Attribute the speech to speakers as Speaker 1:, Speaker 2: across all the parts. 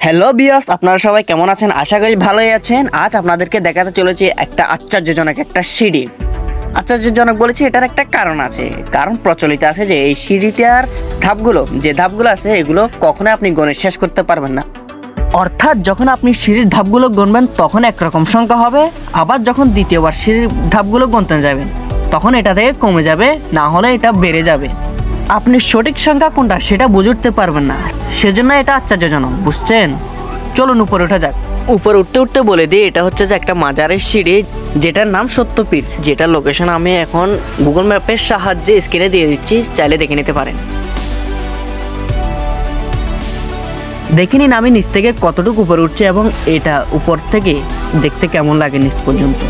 Speaker 1: Hello viewers, আপনারা সবাই কেমন আছেন? আশা করি ভালোই আছেন। আজ আপনাদেরকে দেখাতে চলেছি একটা আশ্চর্যজনক একটা সিঁড়ি। আশ্চর্যজনক বলেছি, এটার একটা কারণ আছে। কারণ প্রচলিত আছে যে এই সিঁড়িটার ধাপগুলো আছে এগুলো কখনোই আপনি গণে শেষ করতে পারবেন না। অর্থাৎ যখন আপনি সিঁড়ির ধাপগুলো গুনবেন তখন একরকম সংখ্যা হবে, আবার যখন দ্বিতীয়বার সিঁড়ির ধাপগুলো গুনতে যাবেন তখন এটা থেকে কমে যাবে, না হলে এটা বেড়ে যাবে। আপনি সঠিক সংখ্যা কোনটা সেটা বুঝে উঠতে পারবেন না, সেজন্য এটা আশ্চর্যজনক, বুঝছেন? চলুন উপরে ওঠা যাক। উপরে উঠতে উঠতে বলে দিই, এটা হচ্ছে যে একটা মাজারের সিঁড়ি যেটার নাম সত্যপীর, যেটার লোকেশন আমি এখন গুগল ম্যাপের সাহায্যে স্ক্রিনে দিয়ে দিচ্ছি, চাইলে দেখে নিতে পারেন। দেখে নিন আমি নিচ থেকে কতটুকু উপরে উঠছি এবং এটা উপর থেকে দেখতে কেমন লাগে নিচ পর্যন্ত।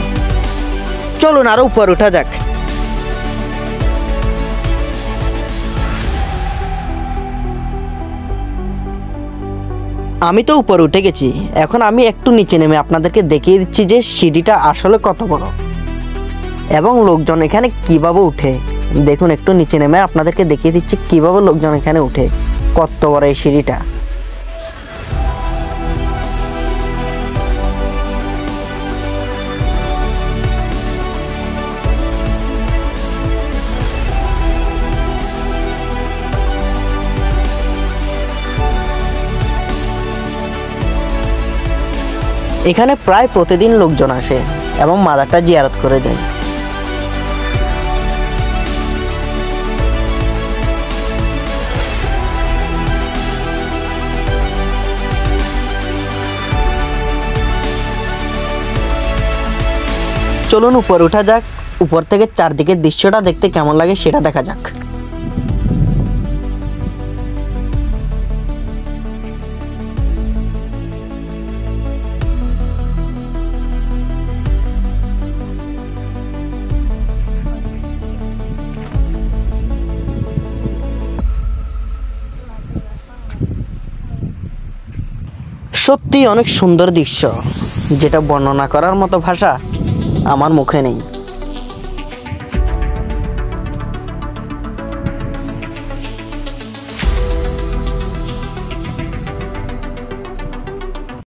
Speaker 1: চলুন আরো উপরে ওঠা যাক। আমি তো উপরে উঠে গেছি, এখন আমি একটু নিচে নেমে আপনাদেরকে দেখিয়ে দিচ্ছি যে সিঁড়িটা আসলে কত বড় এবং লোকজন এখানে কিভাবে উঠে। দেখুন, একটু নিচে নেমে আপনাদেরকে দেখিয়ে দিচ্ছি কিভাবে লোকজন এখানে উঠে, কত বড় এই সিঁড়িটা। এখানে প্রায় প্রতিদিন লোকজন আসে এবং মাজারটা জিয়ারত করে যায়। চলুন উপরে উঠা যাক, উপর থেকে চারদিকের দৃশ্যটা দেখতে কেমন লাগে সেটা দেখা যাক। সত্যি অনেক সুন্দর দৃশ্য, যেটা বর্ণনা করার মতো ভাষা আমার মুখে নেই।